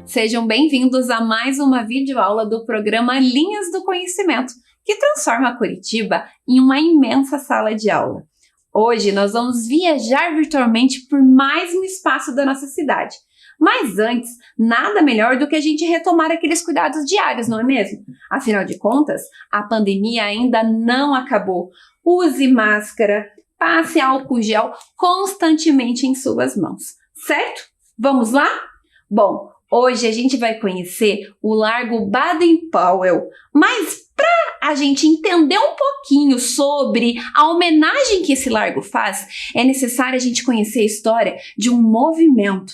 sejam bem-vindos a mais uma videoaula do programa Linhas do Conhecimento, que transforma Curitiba em uma imensa sala de aula. Hoje nós vamos viajar virtualmente por mais um espaço da nossa cidade. Mas antes, nada melhor do que a gente retomar aqueles cuidados diários, não é mesmo? Afinal de contas, a pandemia ainda não acabou. Use máscara, passe álcool gel constantemente em suas mãos, certo? Vamos lá? Bom, hoje a gente vai conhecer o Largo Baden-Powell, mas para a gente entender um pouquinho sobre a homenagem que esse largo faz, é necessário a gente conhecer a história de um movimento.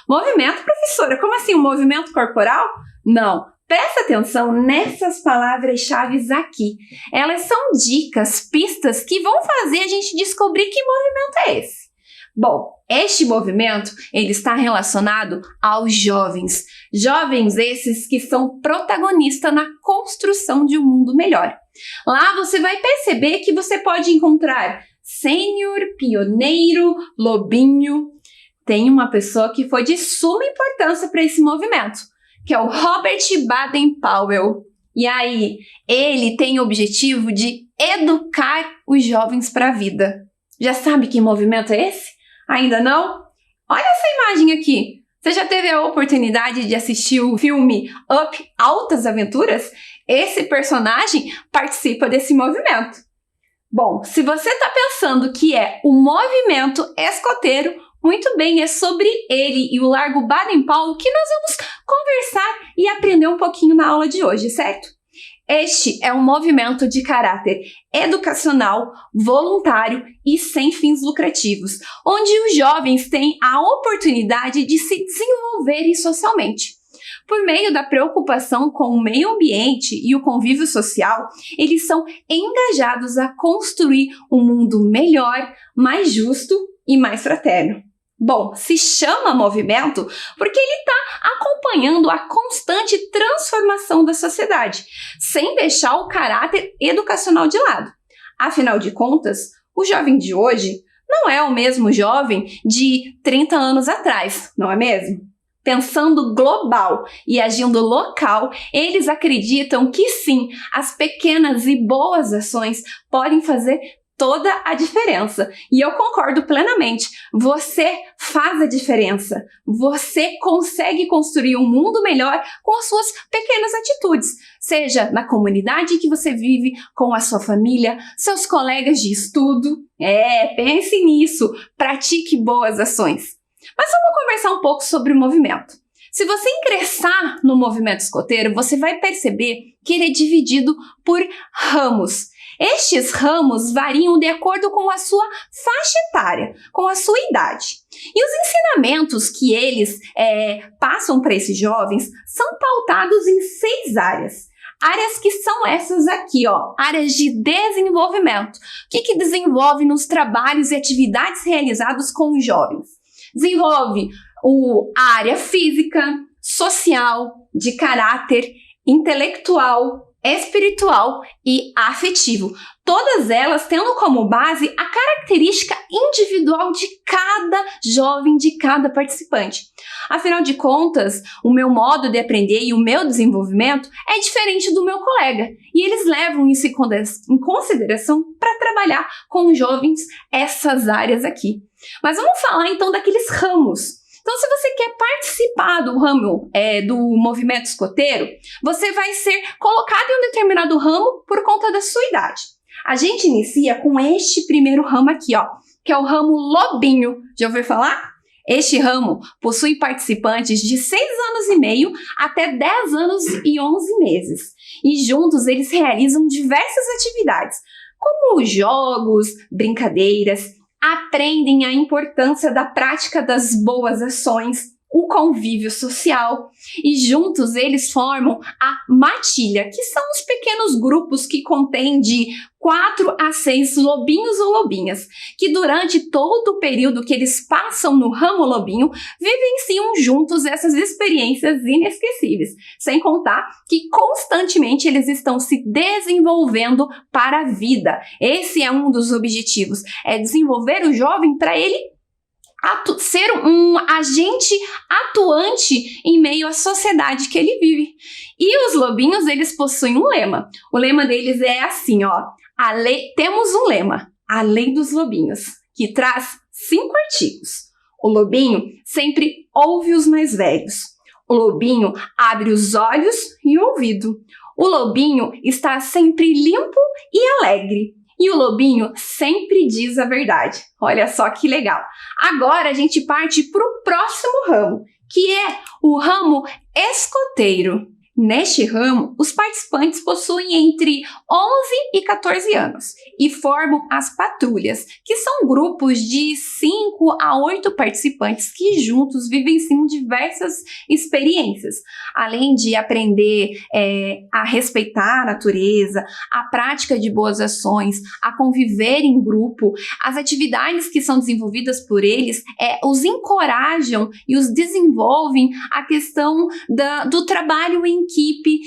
Movimento, professora? Como assim, um movimento corporal? Não. Presta atenção nessas palavras-chave aqui. Elas são dicas, pistas que vão fazer a gente descobrir que movimento é esse. Bom, este movimento ele está relacionado aos jovens. Jovens esses que são protagonistas na construção de um mundo melhor. Lá você vai perceber que você pode encontrar sênior, pioneiro, lobinho. Tem uma pessoa que foi de suma importância para esse movimento, que é o Robert Baden-Powell. E aí, ele tem o objetivo de educar os jovens para a vida. Já sabe que movimento é esse? Ainda não? Olha essa imagem aqui. Você já teve a oportunidade de assistir o filme Up, Altas Aventuras? Esse personagem participa desse movimento. Bom, se você está pensando que é o movimento escoteiro, muito bem, é sobre ele e o Largo Baden-Powell que nós vamos conversar e aprender um pouquinho na aula de hoje, certo? Este é um movimento de caráter educacional, voluntário e sem fins lucrativos, onde os jovens têm a oportunidade de se desenvolverem socialmente. Por meio da preocupação com o meio ambiente e o convívio social, eles são engajados a construir um mundo melhor, mais justo e mais fraterno. Bom, se chama movimento porque ele está acompanhando a constante transformação da sociedade, sem deixar o caráter educacional de lado. Afinal de contas, o jovem de hoje não é o mesmo jovem de 30 anos atrás, não é mesmo? Pensando global e agindo local, eles acreditam que sim, as pequenas e boas ações podem fazer toda a diferença. E eu concordo plenamente. Você faz a diferença. Você consegue construir um mundo melhor com as suas pequenas atitudes. Seja na comunidade que você vive, com a sua família, seus colegas de estudo. Pense nisso. Pratique boas ações. Mas vamos conversar um pouco sobre o movimento. Se você ingressar no movimento escoteiro, você vai perceber que ele é dividido por ramos. Estes ramos variam de acordo com a sua faixa etária, com a sua idade. E os ensinamentos que eles passam para esses jovens são pautados em 6 áreas. Áreas que são essas aqui, ó, áreas de desenvolvimento. O que desenvolve nos trabalhos e atividades realizados com os jovens? Desenvolve a área física, social, de caráter, intelectual, espiritual e afetivo. Todas elas tendo como base a característica individual de cada jovem, de cada participante. Afinal de contas, o meu modo de aprender e o meu desenvolvimento é diferente do meu colega. E eles levam isso em consideração para trabalhar com os jovens essas áreas aqui. Mas vamos falar então daqueles ramos. Então, se você quer participar do ramo do movimento escoteiro, você vai ser colocado em um determinado ramo por conta da sua idade. A gente inicia com este primeiro ramo aqui, ó, que é o ramo lobinho. Já ouviu falar? Este ramo possui participantes de 6 anos e meio até 10 anos e 11 meses. E juntos eles realizam diversas atividades, como jogos, brincadeiras, aprendem a importância da prática das boas ações, o convívio social e juntos eles formam a matilha, que são os pequenos grupos que contêm de 4 a 6 lobinhos ou lobinhas, que durante todo o período que eles passam no ramo lobinho, vivenciam juntos essas experiências inesquecíveis, sem contar que constantemente eles estão se desenvolvendo para a vida. Esse é um dos objetivos, é desenvolver o jovem para ele ser um agente atuante em meio à sociedade que ele vive. E os lobinhos, eles possuem um lema. O lema deles é assim, ó. Temos um lema, a lei dos lobinhos, que traz 5 artigos. O lobinho sempre ouve os mais velhos. O lobinho abre os olhos e o ouvido. O lobinho está sempre limpo e alegre. E o lobinho sempre diz a verdade. Olha só que legal. Agora a gente parte para o próximo ramo, que é o ramo escoteiro. Neste ramo, os participantes possuem entre 11 e 14 anos e formam as patrulhas, que são grupos de 5 a 8 participantes que juntos vivenciam diversas experiências, além de aprender a respeitar a natureza, a prática de boas ações, a conviver em grupo. As atividades que são desenvolvidas por eles os encorajam e os desenvolvem a questão do trabalho em equipe,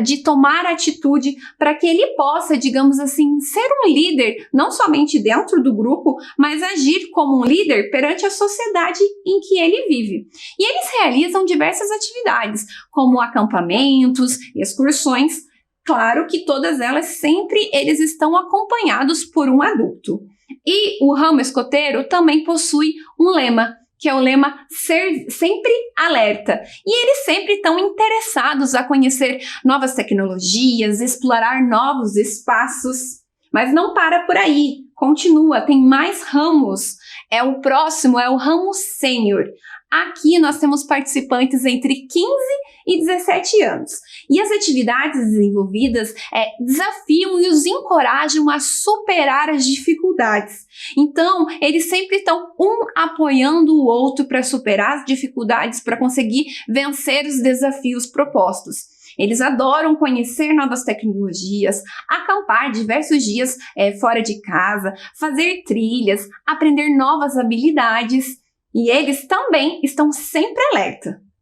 de tomar atitude para que ele possa, digamos assim, ser um líder, não somente dentro do grupo, mas agir como um líder perante a sociedade em que ele vive. E eles realizam diversas atividades, como acampamentos, excursões. Claro que todas elas sempre eles estão acompanhados por um adulto. E o ramo escoteiro também possui um lema, que é o lema Ser Sempre Alerta. E eles sempre estão interessados a conhecer novas tecnologias, explorar novos espaços. Mas não para por aí, continua, tem mais ramos. O próximo é o ramo sênior. Aqui nós temos participantes entre 15 e 17 anos. E as atividades desenvolvidas desafiam e os encorajam a superar as dificuldades. Então, eles sempre estão apoiando o outro para superar as dificuldades, para conseguir vencer os desafios propostos. Eles adoram conhecer novas tecnologias, acampar diversos dias fora de casa, fazer trilhas, aprender novas habilidades. E eles também estão sempre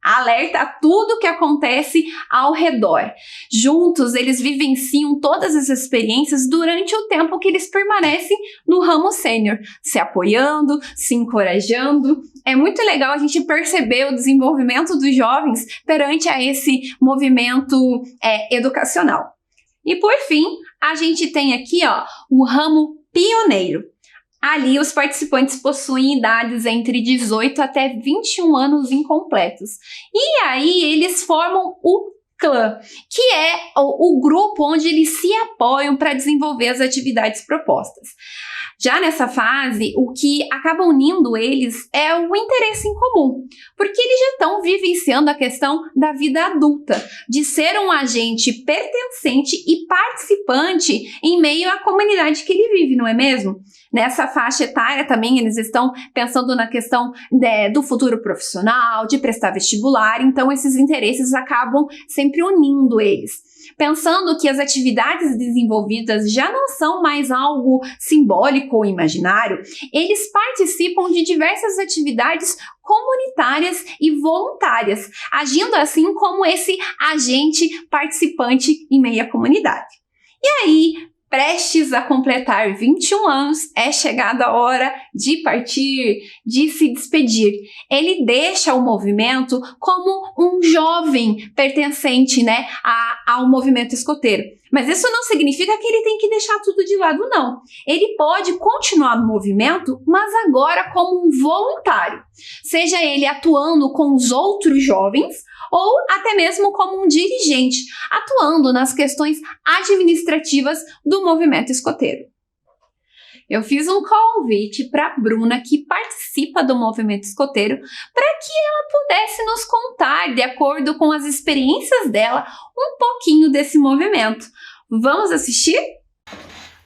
alerta a tudo que acontece ao redor. Juntos, eles vivenciam todas as experiências durante o tempo que eles permanecem no ramo sênior, se apoiando, se encorajando. É muito legal a gente perceber o desenvolvimento dos jovens perante a esse movimento educacional. E por fim, a gente tem aqui o ramo pioneiro. Ali, os participantes possuem idades entre 18 até 21 anos incompletos. E aí, eles formam o clã, que é o grupo onde eles se apoiam para desenvolver as atividades propostas. Já nessa fase, o que acaba unindo eles é o interesse em comum, porque eles já estão vivenciando a questão da vida adulta, de ser um agente pertencente e participante em meio à comunidade que ele vive, não é mesmo? Nessa faixa etária também eles estão pensando na questão do futuro profissional, de prestar vestibular, então esses interesses acabam sempre unindo eles. Pensando que as atividades desenvolvidas já não são mais algo simbólico ou imaginário, eles participam de diversas atividades comunitárias e voluntárias, agindo assim como esse agente participante em meio à comunidade. E aí, prestes a completar 21 anos, é chegada a hora de partir, de se despedir. Ele deixa o movimento como um jovem pertencente, ao movimento escoteiro. Mas isso não significa que ele tem que deixar tudo de lado, não. Ele pode continuar no movimento, mas agora como um voluntário. Seja ele atuando com os outros jovens, ou até mesmo como um dirigente, atuando nas questões administrativas do movimento escoteiro. Eu fiz um convite para a Bruna, que participa do movimento escoteiro, para que ela pudesse nos contar, de acordo com as experiências dela, um pouquinho desse movimento. Vamos assistir?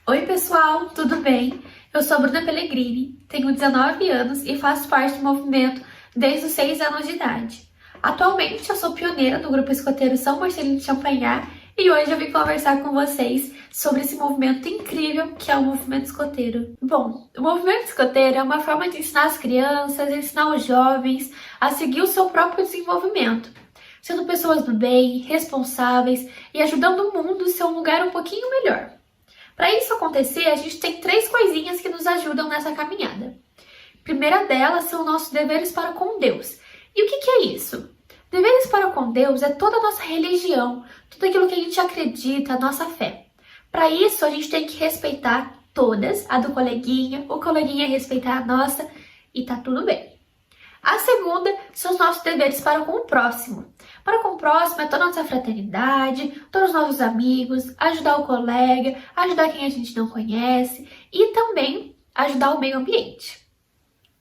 Oi pessoal, tudo bem? Eu sou a Bruna Pellegrini, tenho 19 anos e faço parte do movimento desde os 6 anos de idade. Atualmente eu sou pioneira do grupo escoteiro São Marcelino de Champagnat e hoje eu vim conversar com vocês sobre esse movimento incrível que é o movimento escoteiro. Bom, o movimento escoteiro é uma forma de ensinar as crianças, ensinar os jovens a seguir o seu próprio desenvolvimento, sendo pessoas do bem, responsáveis e ajudando o mundo a ser um lugar um pouquinho melhor. Para isso acontecer, a gente tem 3 coisinhas que nos ajudam nessa caminhada. primeira delas são nossos deveres para com Deus. E o que é isso? Deveres para com Deus é toda a nossa religião, tudo aquilo que a gente acredita, a nossa fé. Para isso, a gente tem que respeitar todas, a do coleguinha, o coleguinha respeitar a nossa, e tá tudo bem. A segunda são os nossos deveres para com o próximo. Para com o próximo é toda a nossa fraternidade, todos os nossos amigos, ajudar o colega, ajudar quem a gente não conhece e também ajudar o meio ambiente.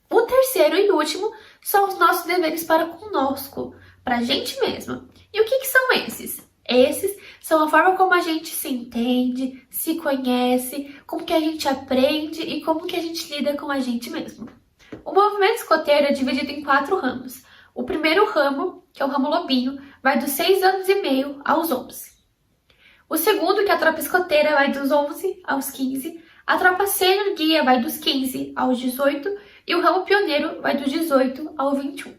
O terceiro e último são os nossos deveres para conosco, para a gente mesma. E o que são esses? Esses são a forma como a gente se entende, se conhece, como que a gente aprende e como que a gente lida com a gente mesmo. O movimento escoteiro é dividido em 4 ramos. O primeiro ramo, que é o ramo lobinho, vai dos 6 anos e meio aos 11. O segundo, que é a tropa escoteira, vai dos 11 aos 15. A tropa sênior guia vai dos 15 aos 18. E o ramo pioneiro vai dos 18 ao 21.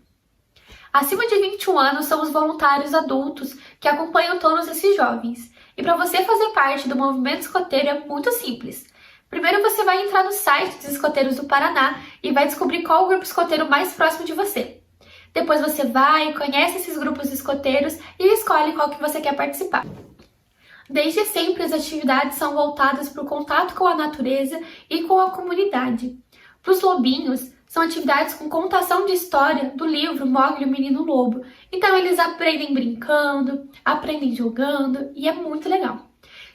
Acima de 21 anos são os voluntários adultos que acompanham todos esses jovens. E para você fazer parte do movimento escoteiro é muito simples. Primeiro você vai entrar no site dos escoteiros do Paraná e vai descobrir qual o grupo escoteiro mais próximo de você. Depois você vai, conhece esses grupos escoteiros e escolhe qual que você quer participar. Desde sempre as atividades são voltadas para o contato com a natureza e com a comunidade. Para os lobinhos, são atividades com contação de história do livro Mowgli, o Menino Lobo. Então eles aprendem brincando, aprendem jogando e é muito legal.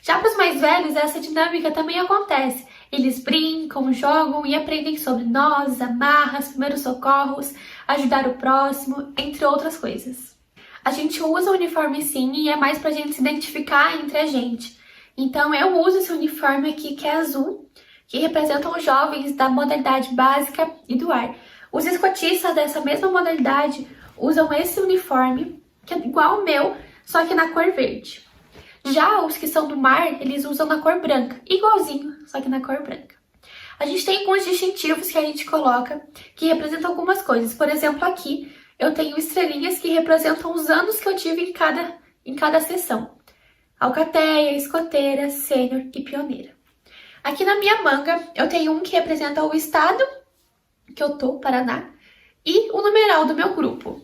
Já para os mais velhos, essa dinâmica também acontece. Eles brincam, jogam e aprendem sobre nós, amarras, primeiros socorros, ajudar o próximo, entre outras coisas. A gente usa o uniforme sim e é mais pra gente se identificar entre a gente. Então eu uso esse uniforme aqui que é azul, que representam os jovens da modalidade básica e do ar. Os escotistas dessa mesma modalidade usam esse uniforme, que é igual ao meu, só que na cor verde. Já os que são do mar, eles usam na cor branca, igualzinho, só que na cor branca. A gente tem alguns distintivos que a gente coloca, que representam algumas coisas. Por exemplo, aqui eu tenho estrelinhas que representam os anos que eu tive em cada sessão. Alcateia, escoteira, sênior e pioneira. Aqui na minha manga, eu tenho um que representa o estado que eu tô, Paraná, e o numeral do meu grupo.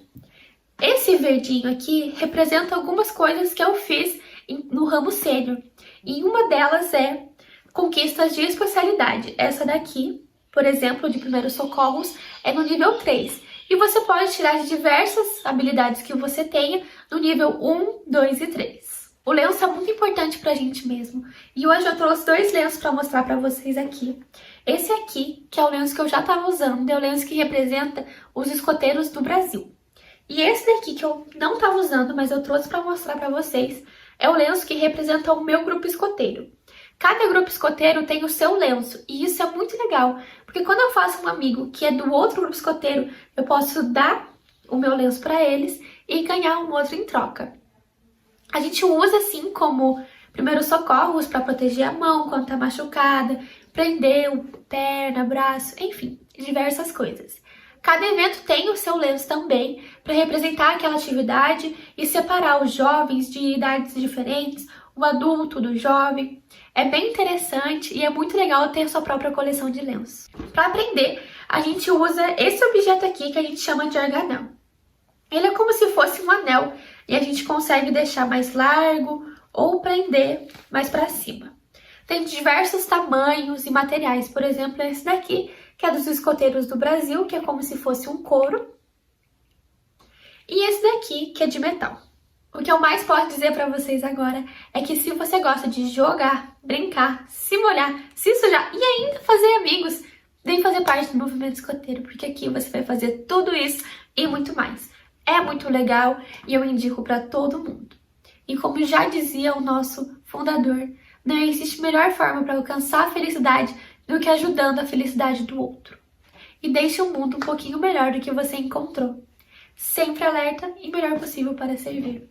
Esse verdinho aqui representa algumas coisas que eu fiz no ramo sênior. E uma delas é conquistas de especialidade. Essa daqui, por exemplo, de primeiros socorros, é no nível 3. E você pode tirar de diversas habilidades que você tenha no nível 1, 2 e 3. O lenço é muito importante pra gente mesmo. E hoje eu trouxe 2 lenços pra mostrar pra vocês aqui. Esse aqui, que é o lenço que eu já tava usando, é o lenço que representa os escoteiros do Brasil. E esse daqui que eu não tava usando, mas eu trouxe pra mostrar pra vocês, é o lenço que representa o meu grupo escoteiro. Cada grupo escoteiro tem o seu lenço, e isso é muito legal, porque quando eu faço um amigo que é do outro grupo escoteiro, eu posso dar o meu lenço para eles e ganhar um outro em troca. A gente usa assim como primeiros socorros para proteger a mão quando está machucada, prender perna, braço, enfim, diversas coisas. Cada evento tem o seu lenço também para representar aquela atividade e separar os jovens de idades diferentes, o adulto do jovem. É bem interessante e é muito legal ter a sua própria coleção de lenços. Para aprender, a gente usa esse objeto aqui que a gente chama de arganel. Ele é como se fosse um anel e a gente consegue deixar mais largo ou prender mais para cima. Tem diversos tamanhos e materiais, por exemplo, esse daqui, que é dos escoteiros do Brasil, que é como se fosse um couro. E esse daqui, que é de metal. O que eu mais posso dizer para vocês agora é que se você gosta de jogar, brincar, se molhar, se sujar e ainda fazer amigos, vem fazer parte do movimento escoteiro, porque aqui você vai fazer tudo isso e muito mais. É muito legal e eu indico para todo mundo. E como já dizia o nosso fundador, não existe melhor forma para alcançar a felicidade do que ajudando a felicidade do outro. E deixe o mundo um pouquinho melhor do que você encontrou. Sempre alerta e melhor possível para servir.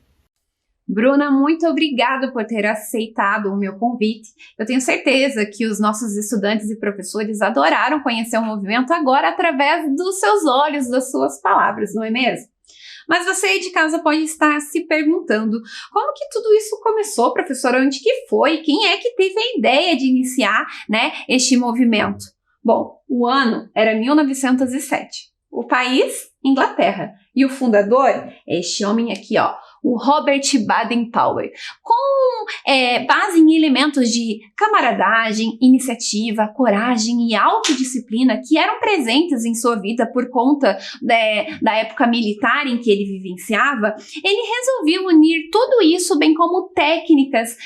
Bruna, muito obrigada por ter aceitado o meu convite. Eu tenho certeza que os nossos estudantes e professores adoraram conhecer o movimento agora através dos seus olhos, das suas palavras, não é mesmo? Mas você aí de casa pode estar se perguntando como que tudo isso começou, professora? Onde que foi? Quem é que teve a ideia de iniciar, este movimento? Bom, o ano era 1907. O país, Inglaterra. E o fundador é este homem aqui, ó, o Robert Baden-Powell, com base em elementos de camaradagem, iniciativa, coragem e autodisciplina que eram presentes em sua vida por conta da época militar em que ele vivenciava. Ele resolveu unir tudo isso, bem como técnicas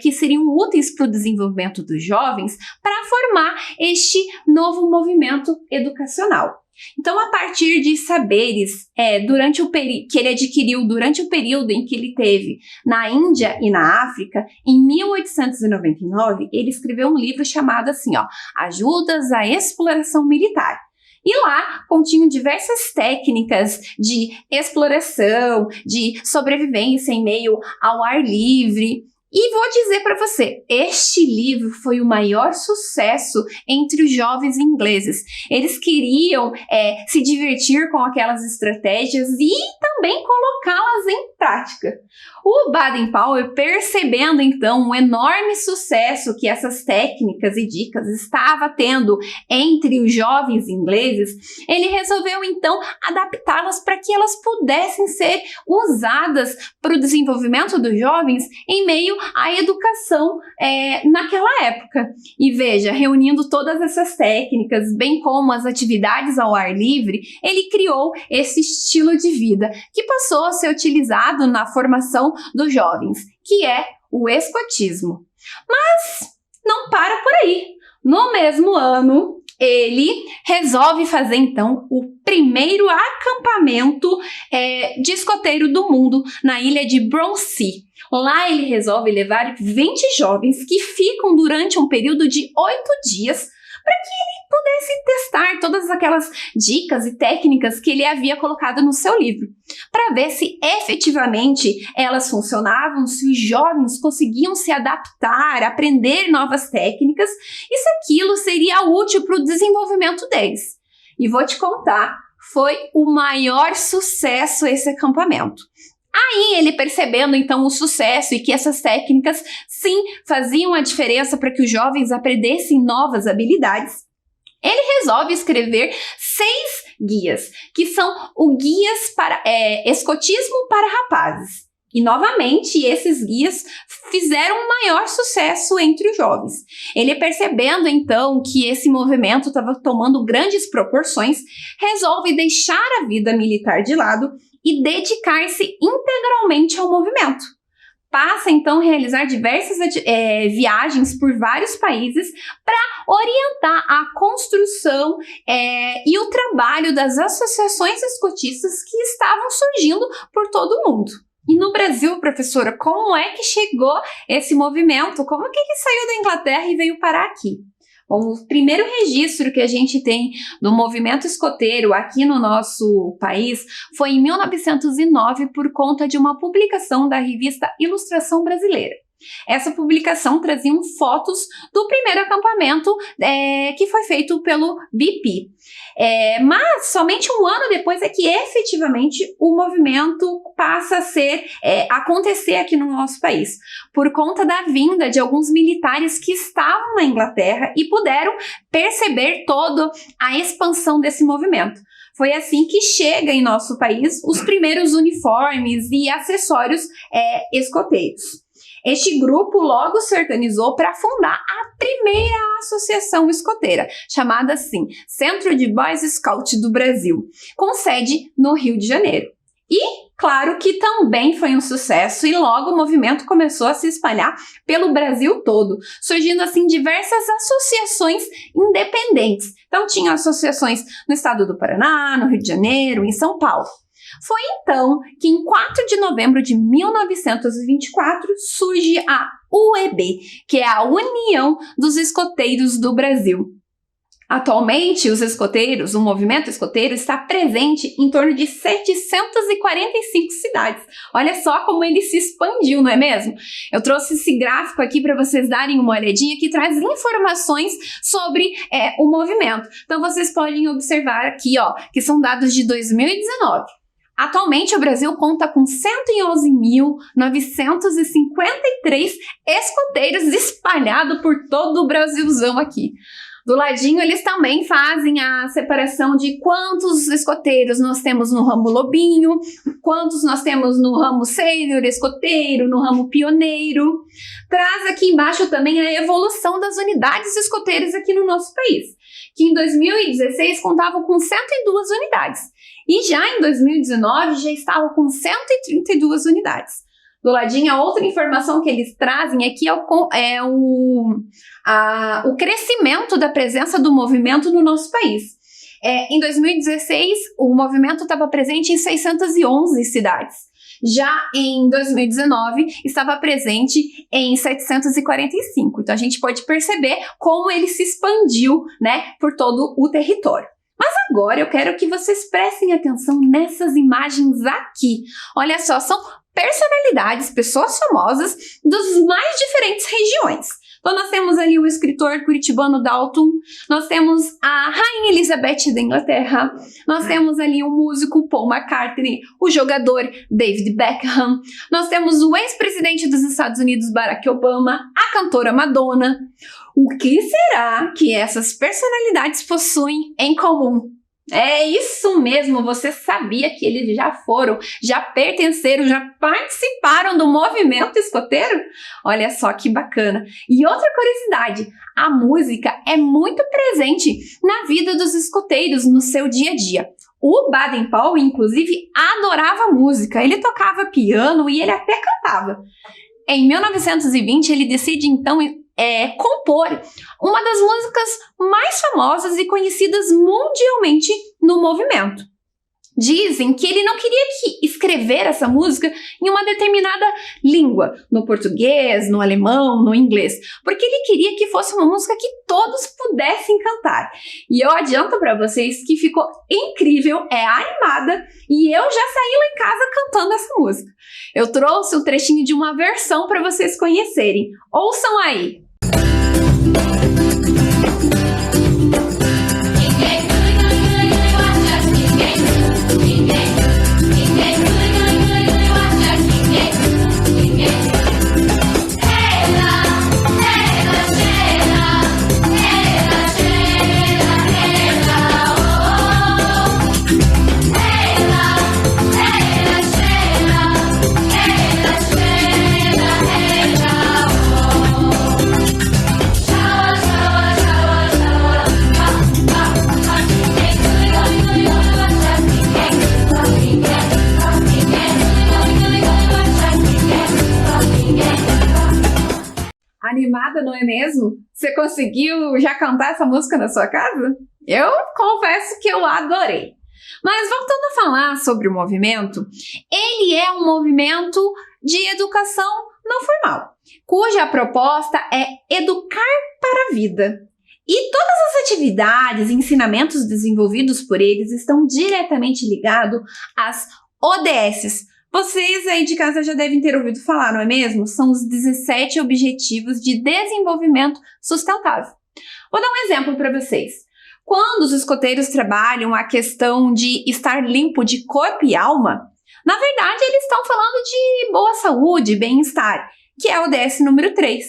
que seriam úteis para o desenvolvimento dos jovens, para formar este novo movimento educacional. Então, a partir de saberes que ele adquiriu durante o período em que ele teve na Índia e na África, em 1899, ele escreveu um livro chamado assim, ó, Ajudas à Exploração Militar. E lá continham diversas técnicas de exploração, de sobrevivência em meio ao ar livre. E vou dizer para você, este livro foi o maior sucesso entre os jovens ingleses. Eles queriam se divertir com aquelas estratégias e também colocá-las em prática. O Baden-Powell, percebendo então o enorme sucesso que essas técnicas e dicas estava tendo entre os jovens ingleses, ele resolveu então adaptá-las para que elas pudessem ser usadas para o desenvolvimento dos jovens em meio à educação naquela época. E veja, reunindo todas essas técnicas, bem como as atividades ao ar livre, ele criou esse estilo de vida que passou a ser utilizado na formação dos jovens, que é o escotismo. Mas não para por aí. No mesmo ano, ele resolve fazer então o primeiro acampamento de escoteiro do mundo na ilha de Bronsea. Lá ele resolve levar 20 jovens que ficam durante um período de 8 dias para que ele pudesse testar todas aquelas dicas e técnicas que ele havia colocado no seu livro, para ver se efetivamente elas funcionavam, se os jovens conseguiam se adaptar, aprender novas técnicas e se aquilo seria útil para o desenvolvimento deles. E vou te contar, foi o maior sucesso esse acampamento. Aí ele, percebendo então o sucesso e que essas técnicas sim faziam a diferença para que os jovens aprendessem novas habilidades, ele resolve escrever 6 guias, que são o guias para escotismo para rapazes. E novamente esses guias fizeram um maior sucesso entre os jovens. Ele, percebendo então que esse movimento estava tomando grandes proporções, resolve deixar a vida militar de lado e dedicar-se integralmente ao movimento. Passa então a realizar diversas viagens por vários países para orientar a construção e o trabalho das associações escotistas que estavam surgindo por todo o mundo. E no Brasil, professora, como é que chegou esse movimento? Como que ele saiu da Inglaterra e veio parar aqui? Bom, o primeiro registro que a gente tem do movimento escoteiro aqui no nosso país foi em 1909 por conta de uma publicação da revista Ilustração Brasileira. Essa publicação trazia fotos do primeiro acampamento que foi feito pelo BP. Mas somente um ano depois é que efetivamente o movimento passa a acontecer aqui no nosso país, por conta da vinda de alguns militares que estavam na Inglaterra e puderam perceber toda a expansão desse movimento. Foi assim que chega em nosso país os primeiros uniformes e acessórios escoteiros. Este grupo logo se organizou para fundar a primeira associação escoteira, chamada assim, Centro de Boys Scout do Brasil, com sede no Rio de Janeiro. E, claro que também foi um sucesso e logo o movimento começou a se espalhar pelo Brasil todo, surgindo assim diversas associações independentes. Então tinham associações no estado do Paraná, no Rio de Janeiro, em São Paulo. Foi então que em 4 de novembro de 1924 surge a UEB, que é a União dos Escoteiros do Brasil. Atualmente, o movimento escoteiro está presente em torno de 745 cidades. Olha só como ele se expandiu, não é mesmo? Eu trouxe esse gráfico aqui para vocês darem uma olhadinha que traz informações sobre o movimento. Então, vocês podem observar aqui, ó, que são dados de 2019. Atualmente, o Brasil conta com 111.953 escoteiros espalhados por todo o Brasilzão aqui. Do ladinho, eles também fazem a separação de quantos escoteiros nós temos no ramo lobinho, quantos nós temos no ramo sênior escoteiro, no ramo pioneiro. Traz aqui embaixo também a evolução das unidades escoteiras aqui no nosso país, que em 2016 contavam com 102 unidades e já em 2019 já estavam com 132 unidades. Do ladinho, a outra informação que eles trazem aqui é o crescimento da presença do movimento no nosso país. Em 2016, o movimento estava presente em 611 cidades. Já em 2019, estava presente em 745. Então, a gente pode perceber como ele se expandiu, né, por todo o território. Mas agora eu quero que vocês prestem atenção nessas imagens aqui. Olha só, são personalidades, pessoas famosas dos mais diferentes regiões. Então nós temos ali o escritor curitibano Dalton, nós temos a Rainha Elizabeth da Inglaterra, nós temos ali o músico Paul McCartney, o jogador David Beckham, nós temos o ex-presidente dos Estados Unidos Barack Obama, a cantora Madonna. O que será que essas personalidades possuem em comum? É isso mesmo, você sabia que eles já pertenceram, já participaram do movimento escoteiro? Olha só que bacana. E outra curiosidade, a música é muito presente na vida dos escoteiros, no seu dia a dia. O Baden-Powell, inclusive, adorava música, ele tocava piano e ele até cantava. Em 1920, ele decide então compor uma das músicas mais famosas e conhecidas mundialmente no movimento. Dizem que ele não queria escrever essa música em uma determinada língua, no português, no alemão, no inglês, porque ele queria que fosse uma música que todos pudessem cantar. E eu adianto para vocês que ficou incrível, é animada, e eu já saí lá em casa cantando essa música. Eu trouxe um trechinho de uma versão para vocês conhecerem. Ouçam aí! Animada, não é mesmo? Você conseguiu já cantar essa música na sua casa? Eu confesso que eu adorei. Mas voltando a falar sobre o movimento, ele é um movimento de educação não formal, cuja proposta é educar para a vida. E todas as atividades e ensinamentos desenvolvidos por eles estão diretamente ligados às ODS. Vocês aí de casa já devem ter ouvido falar, não é mesmo? São os 17 Objetivos de Desenvolvimento Sustentável. Vou dar um exemplo para vocês. Quando os escoteiros trabalham a questão de estar limpo de corpo e alma, na verdade eles estão falando de boa saúde e bem-estar, que é a ODS número 3.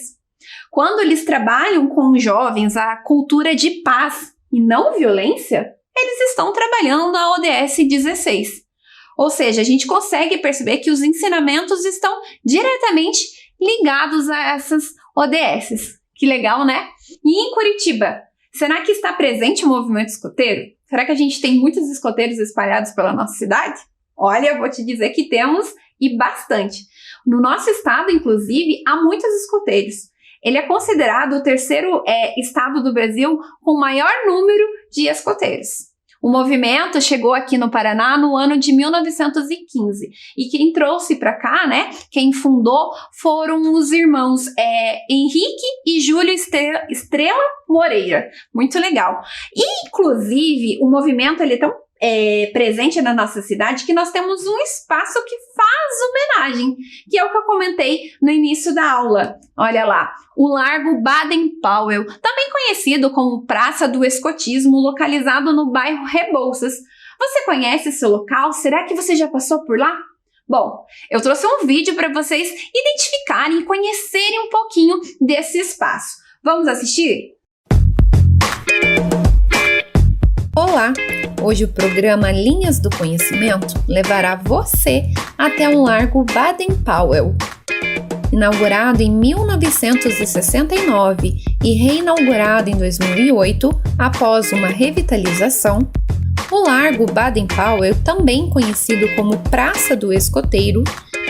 Quando eles trabalham com jovens a cultura de paz e não violência, eles estão trabalhando a ODS 16. Ou seja, a gente consegue perceber que os ensinamentos estão diretamente ligados a essas ODSs. Que legal, né? E em Curitiba, será que está presente o movimento escoteiro? Será que a gente tem muitos escoteiros espalhados pela nossa cidade? Olha, eu vou te dizer que temos e bastante. No nosso estado, inclusive, há muitos escoteiros. Ele é considerado o terceiro estado do Brasil com maior número de escoteiros. O movimento chegou aqui no Paraná no ano de 1915 e quem trouxe para cá, né, quem fundou foram os irmãos Henrique e Júlio Estrela Moreira. Muito legal. E, inclusive, o movimento ele é tão presente na nossa cidade que nós temos um espaço que faz homenagem, que é o que eu comentei no início da aula. Olha lá, o Largo Baden-Powell, também conhecido como Praça do Escotismo, localizado no bairro Rebouças. Você conhece esse local? Será que você já passou por lá? Bom, eu trouxe um vídeo para vocês identificarem e conhecerem um pouquinho desse espaço. Vamos assistir? Olá! Hoje o programa Linhas do Conhecimento levará você até o Largo Baden-Powell. Inaugurado em 1969 e reinaugurado em 2008 após uma revitalização, o Largo Baden-Powell, também conhecido como Praça do Escoteiro,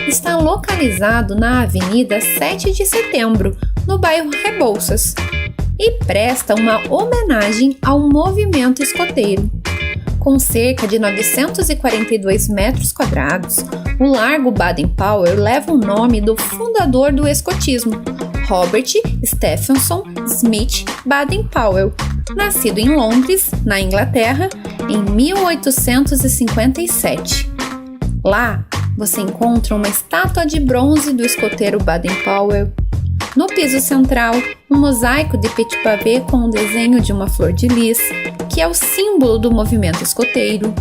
está localizado na Avenida 7 de Setembro, no bairro Rebouças, e presta uma homenagem ao movimento escoteiro. Com cerca de 942 metros quadrados, o Largo Baden-Powell leva o nome do fundador do escotismo, Robert Stephenson Smith Baden-Powell, nascido em Londres, na Inglaterra, em 1857. Lá, você encontra uma estátua de bronze do escoteiro Baden-Powell. No piso central, um mosaico de petit pavé com o desenho de uma flor de lis, que é o símbolo do movimento escoteiro.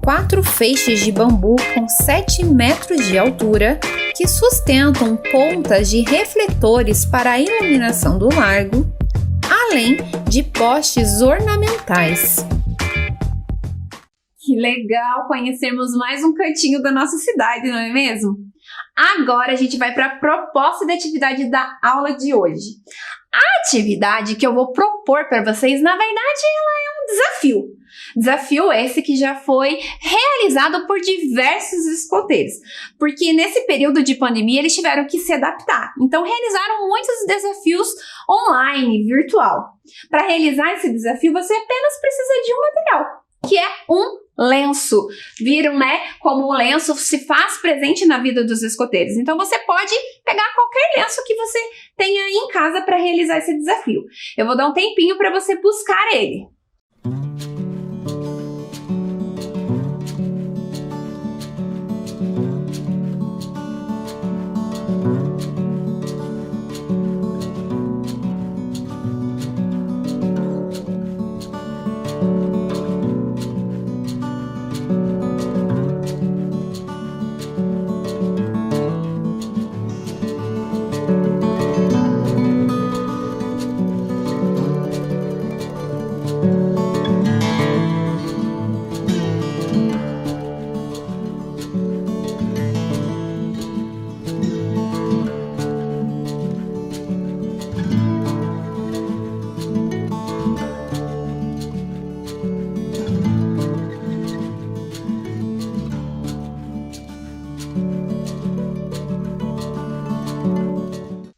4 feixes de bambu com 7 metros de altura, que sustentam pontas de refletores para a iluminação do largo, além de postes ornamentais. Que legal conhecermos mais um cantinho da nossa cidade, não é mesmo? Agora a gente vai para a proposta de atividade da aula de hoje. A atividade que eu vou propor para vocês, na verdade, ela é um desafio. Desafio esse que já foi realizado por diversos escoteiros, porque nesse período de pandemia eles tiveram que se adaptar. Então realizaram muitos desafios online, virtual. Para realizar esse desafio, você apenas precisa de um material, que é um lenço. Viram, né, como o lenço se faz presente na vida dos escoteiros. Então você pode pegar qualquer lenço que você tenha aí em casa para realizar esse desafio. Eu vou dar um tempinho para você buscar ele.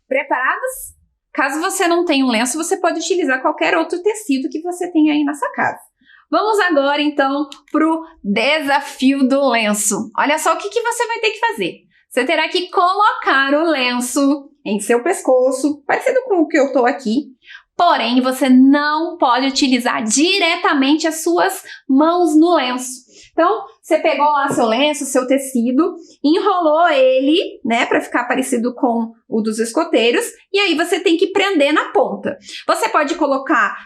Preparados? Caso você não tenha um lenço, você pode utilizar qualquer outro tecido que você tenha aí na sua casa. Vamos agora, então, para o desafio do lenço. Olha só o que você vai ter que fazer. Você terá que colocar o lenço em seu pescoço, parecido com o que eu estou aqui. Porém, você não pode utilizar diretamente as suas mãos no lenço. Então, você pegou lá seu lenço, seu tecido, enrolou ele, né, para ficar parecido com o dos escoteiros, e aí você tem que prender na ponta. Você pode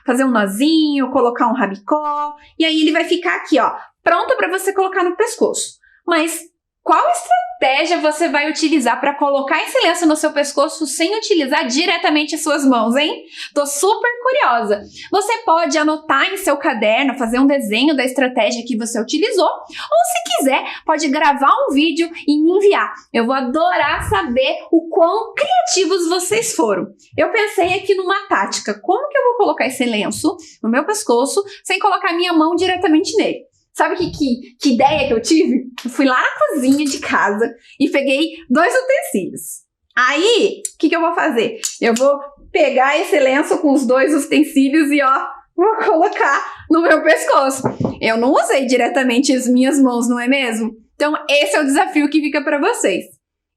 fazer um nozinho, colocar um rabicó, e aí ele vai ficar aqui, ó, pronto para você colocar no pescoço. Mas qual estratégia você vai utilizar para colocar esse lenço no seu pescoço sem utilizar diretamente as suas mãos, hein? Tô super curiosa. Você pode anotar em seu caderno, fazer um desenho da estratégia que você utilizou, ou se quiser, pode gravar um vídeo e me enviar. Eu vou adorar saber o quão criativos vocês foram. Eu pensei aqui numa tática. Como que eu vou colocar esse lenço no meu pescoço sem colocar minha mão diretamente nele? Sabe que ideia que eu tive? Eu fui lá na cozinha de casa e peguei 2 utensílios. Aí, o que eu vou fazer? Eu vou pegar esse lenço com os 2 utensílios e, ó, vou colocar no meu pescoço. Eu não usei diretamente as minhas mãos, não é mesmo? Então, esse é o desafio que fica para vocês.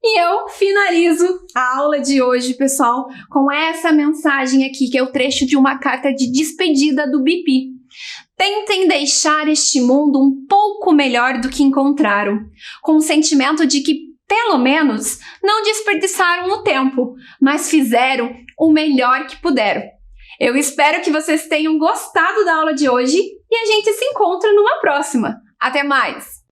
E eu finalizo a aula de hoje, pessoal, com essa mensagem aqui, que é o trecho de uma carta de despedida do BP. Tentem deixar este mundo um pouco melhor do que encontraram, com o sentimento de que, pelo menos, não desperdiçaram o tempo, mas fizeram o melhor que puderam. Eu espero que vocês tenham gostado da aula de hoje e a gente se encontra numa próxima. Até mais!